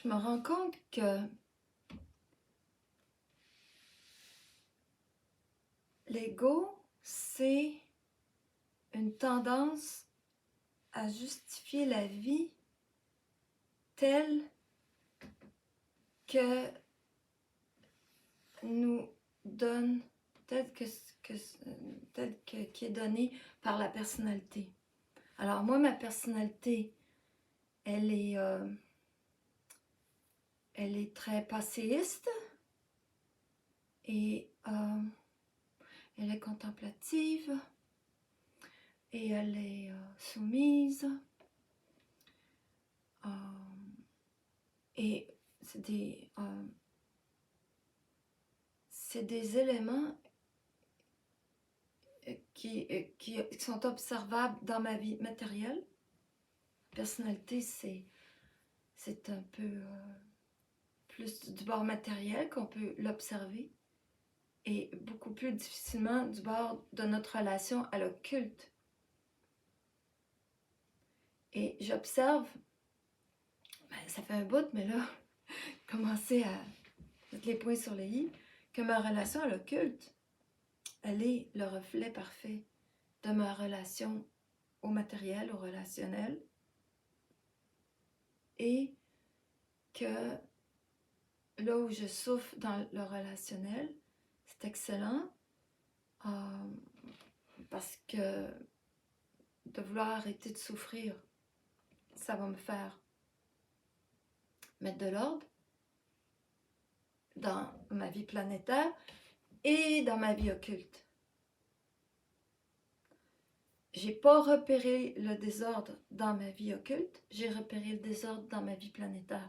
je me rends compte que l'ego, c'est une tendance à justifier la vie telle que nous donne, telle qui est donnée par la personnalité. Alors moi, ma personnalité, elle est très passéiste et elle est contemplative et elle est soumise. Et c'est des éléments qui sont observables dans ma vie matérielle. Personnalité, c'est un peu plus du bord matériel qu'on peut l'observer et beaucoup plus difficilement du bord de notre relation à l'occulte. Et j'observe, ça fait un bout, mais là, commencer à mettre les points sur les i, que ma relation à l'occulte, elle est le reflet parfait de ma relation au matériel, au relationnel, et que là où je souffre dans le relationnel, c'est excellent parce que de vouloir arrêter de souffrir, ça va me faire mettre de l'ordre dans ma vie planétaire et dans ma vie occulte. J'ai pas repéré le désordre dans ma vie occulte, j'ai repéré le désordre dans ma vie planétaire.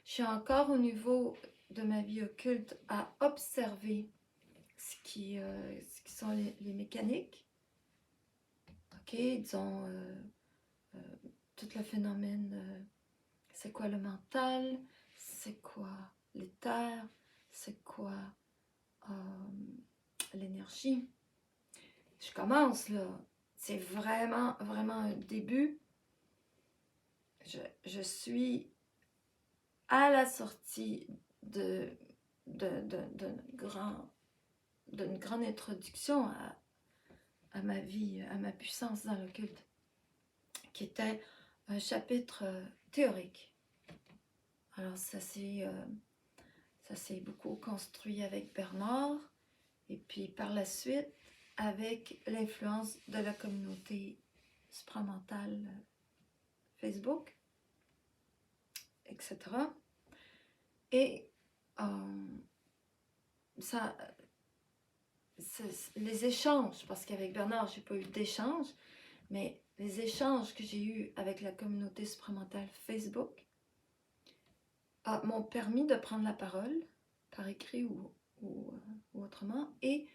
Je suis encore au niveau de ma vie occulte à observer ce qui sont les mécaniques. Ok, disons, tout le phénomène, c'est quoi le mental, c'est quoi l'éther, c'est quoi l'énergie. Je commence là, c'est vraiment, vraiment un début. Je suis à la sortie d'une grande introduction à ma vie, à ma puissance dans l'occulte, qui était un chapitre théorique. Alors ça s'est beaucoup construit avec Bernard, et puis par la suite, avec l'influence de la communauté supramentale Facebook, etc. Et les échanges, parce qu'avec Bernard, je n'ai pas eu d'échange, mais les échanges que j'ai eus avec la communauté supramentale Facebook m'ont permis de prendre la parole, par écrit ou autrement, et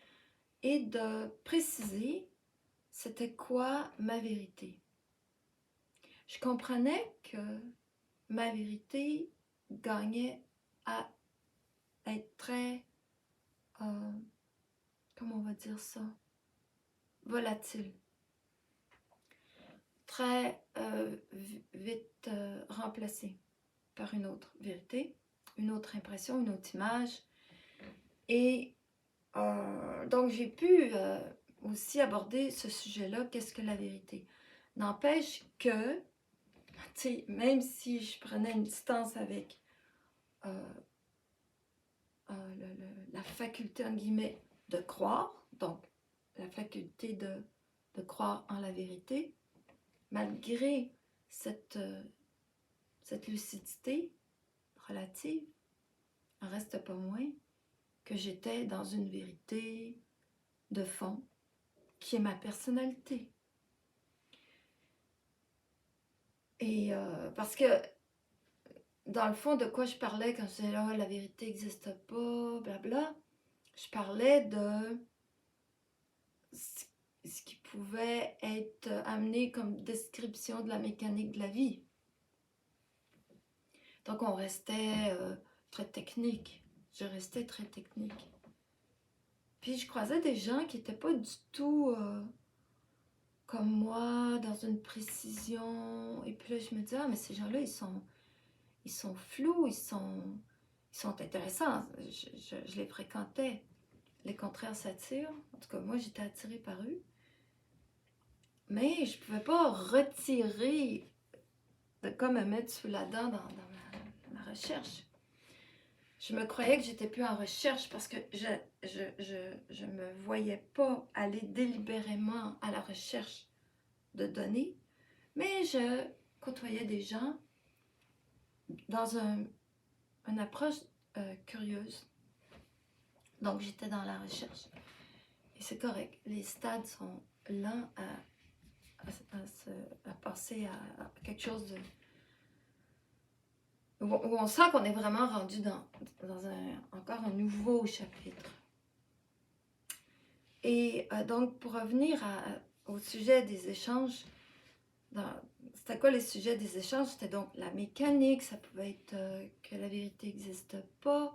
de préciser c'était quoi ma vérité. Je comprenais que ma vérité gagnait à être très, comment on va dire ça, volatile, très vite remplacée par une autre vérité, une autre impression, une autre image. Et donc j'ai pu aussi aborder ce sujet-là, qu'est-ce que la vérité? N'empêche que, même si je prenais une distance avec la faculté, en guillemets, de croire, donc la faculté de croire en la vérité, malgré cette lucidité relative, il n'en reste pas moins que j'étais dans une vérité de fond qui est ma personnalité. Et parce que dans le fond, de quoi je parlais quand je disais là, la vérité n'existe pas, blabla, je parlais de ce qui pouvait être amené comme description de la mécanique de la vie. Donc on restait très technique, je restais très technique. Puis je croisais des gens qui n'étaient pas du tout comme moi, dans une précision. Et puis là, je me disais, ah, mais ces gens-là, ils sont flous, ils sont intéressants. Je les fréquentais. Les contraires s'attirent. En tout cas, moi, j'étais attirée par eux. Mais je ne pouvais pas retirer, de quoi me mettre sous la dent dans ma recherche. Je me croyais que j'étais plus en recherche parce que je me voyais pas aller délibérément à la recherche de données, mais je côtoyais des gens dans une approche curieuse. Donc j'étais dans la recherche. Et c'est correct. Les stades sont lents à passer à quelque chose de... Où on sent qu'on est vraiment rendu dans encore un nouveau chapitre. Et donc, pour revenir au sujet des échanges, c'était quoi les sujets des échanges? C'était donc la mécanique, ça pouvait être que la vérité n'existe pas,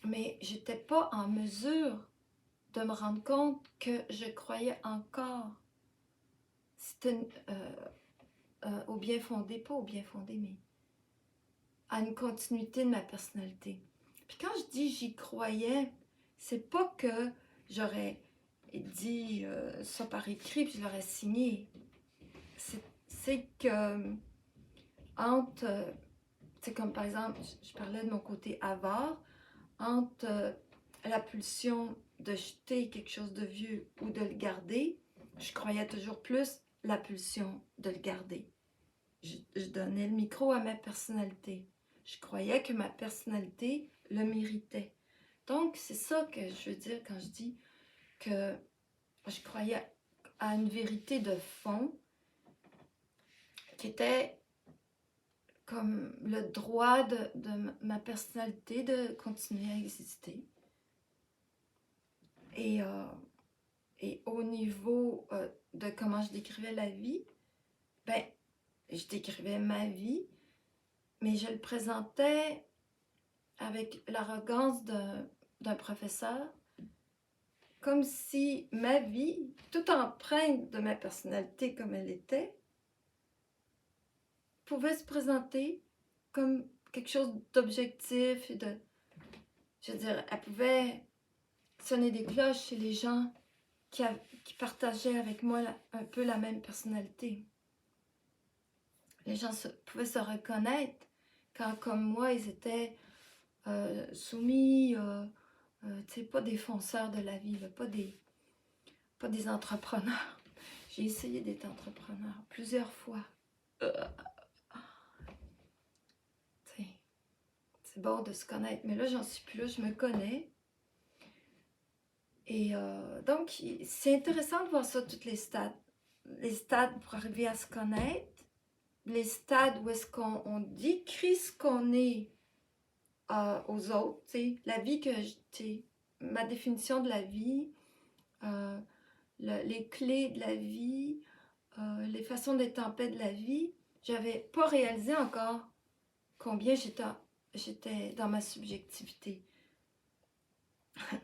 mais j'étais pas en mesure de me rendre compte que je croyais encore. C'était au bien fondé, pas au bien fondé, mais à une continuité de ma personnalité. Puis quand je dis j'y croyais, c'est pas que j'aurais dit ça par écrit puis je l'aurais signé. C'est que entre, c'est comme par exemple, je parlais de mon côté avare, entre la pulsion de jeter quelque chose de vieux ou de le garder, je croyais toujours plus la pulsion de le garder. Je donnais le micro à ma personnalité. Je croyais que ma personnalité le méritait. Donc, c'est ça que je veux dire quand je dis que je croyais à une vérité de fond qui était comme le droit de ma personnalité de continuer à exister. Et au niveau de comment je décrivais la vie, ben, je décrivais ma vie, mais je le présentais avec l'arrogance d'un professeur, comme si ma vie, toute empreinte de ma personnalité comme elle était, pouvait se présenter comme quelque chose d'objectif et de... Je veux dire, elle pouvait sonner des cloches chez les gens qui partageaient avec moi un peu la même personnalité. Les gens pouvaient se reconnaître quand, comme moi, ils étaient soumis, tu sais, pas des fonceurs de la vie, là, pas des entrepreneurs. J'ai essayé d'être entrepreneur plusieurs fois. C'est bon de se connaître, mais là, j'en suis plus là, je me connais. Et donc, c'est intéressant de voir ça, toutes les stades. Les stades pour arriver à se connaître, les stades où est-ce qu'on décrit ce qu'on est aux autres, tu sais, la vie que ma définition de la vie, les clés de la vie, les façons d'être en paix de la vie. J'avais pas réalisé encore combien j'étais dans ma subjectivité.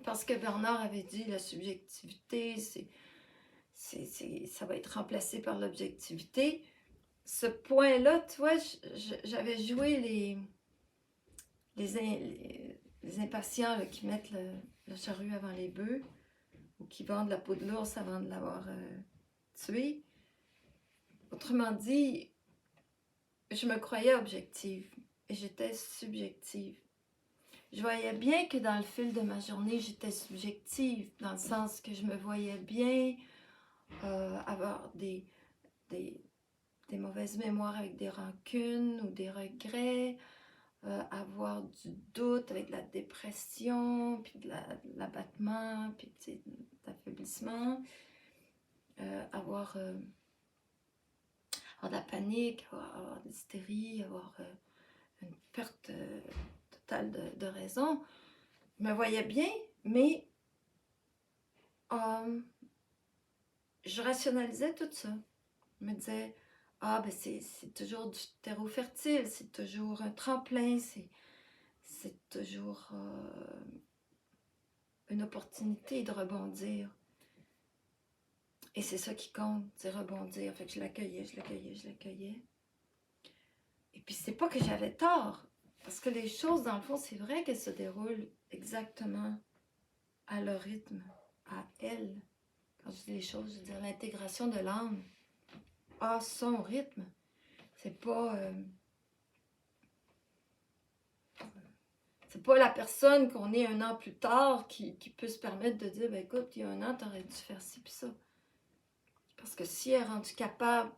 Parce que Bernard avait dit la subjectivité, ça va être remplacé par l'objectivité. Ce point-là, tu vois, j'avais joué les impatients là, qui mettent le charrue avant les bœufs ou qui vendent la peau de l'ours avant de l'avoir tué. Autrement dit, je me croyais objective et j'étais subjective. Je voyais bien que dans le fil de ma journée, j'étais subjective, dans le sens que je me voyais bien avoir des mauvaises mémoires avec des rancunes ou des regrets, avoir du doute avec de la dépression, puis de l'abattement, puis de l'affaiblissement, avoir de la panique, avoir de l'hystérie, avoir une perte totale de raison. Je me voyais bien, mais je rationalisais tout ça. Je me disais, ah ben c'est toujours du terreau fertile, c'est toujours un tremplin, c'est toujours une opportunité de rebondir. Et c'est ça qui compte, c'est rebondir. Fait que je l'accueillais. Et puis c'est pas que j'avais tort, parce que les choses, dans le fond, c'est vrai qu'elles se déroulent exactement à leur rythme, à elle. Quand je dis les choses, je veux dire l'intégration de l'âme à son rythme. C'est pas la personne qu'on est un an plus tard qui peut se permettre de dire, ben écoute, il y a un an, t'aurais dû faire ci puis ça. Parce que si elle est rendue capable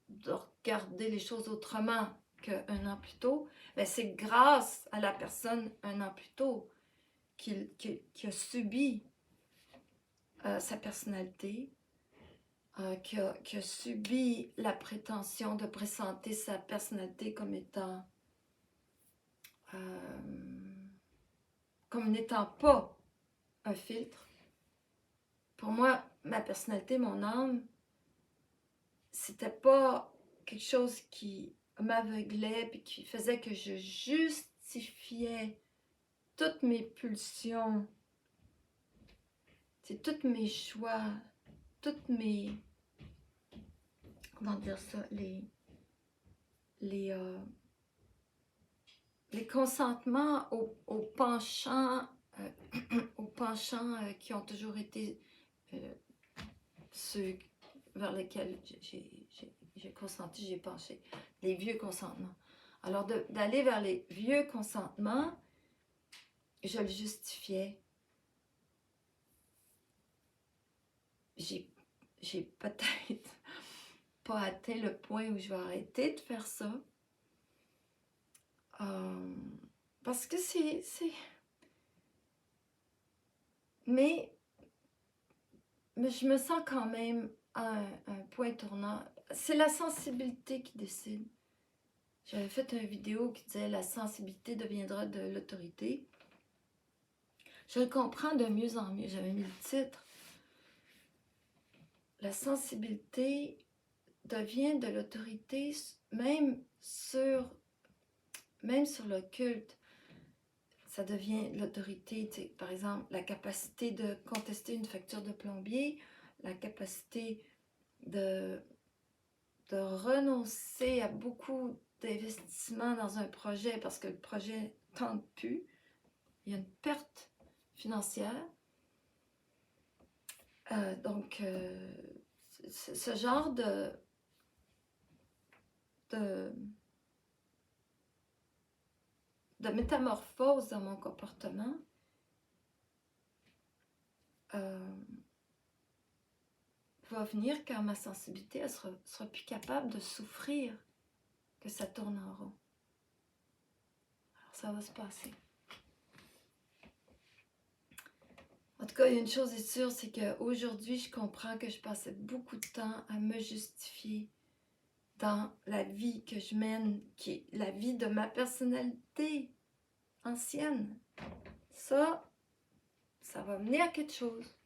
de regarder les choses autrement qu'un an plus tôt, ben c'est grâce à la personne un an plus tôt qui a subi sa personnalité, qui a subi la prétention de présenter sa personnalité comme n'étant pas un filtre. Pour moi, ma personnalité, mon âme, c'était pas quelque chose qui m'aveuglait puis qui faisait que je justifiais toutes mes pulsions, c'est tous mes choix, toutes mes, comment dire ça, les consentements aux penchants, aux penchants qui ont toujours été ceux vers lesquels j'ai consenti, j'ai penché, les vieux consentements. Alors d'aller vers les vieux consentements, je le justifiais. J'ai peut-être pas atteint le point où je vais arrêter de faire ça. Parce que c'est... Mais je me sens quand même à un point tournant. C'est la sensibilité qui décide. J'avais fait une vidéo qui disait « La sensibilité deviendra de l'autorité ». Je le comprends de mieux en mieux. J'avais mis le titre. La sensibilité devient de l'autorité même sur l'occulte. Ça devient l'autorité, par exemple, la capacité de contester une facture de plombier, la capacité de renoncer à beaucoup d'investissements dans un projet parce que le projet ne tente plus. Il y a une perte financière. Donc, ce genre de métamorphose dans mon comportement va venir quand ma sensibilité elle sera plus capable de souffrir que ça tourne en rond. Alors ça va se passer. En tout cas, il y a une chose est sûre, c'est qu'aujourd'hui, je comprends que je passais beaucoup de temps à me justifier dans la vie que je mène, qui est la vie de ma personnalité ancienne. Ça va mener à quelque chose.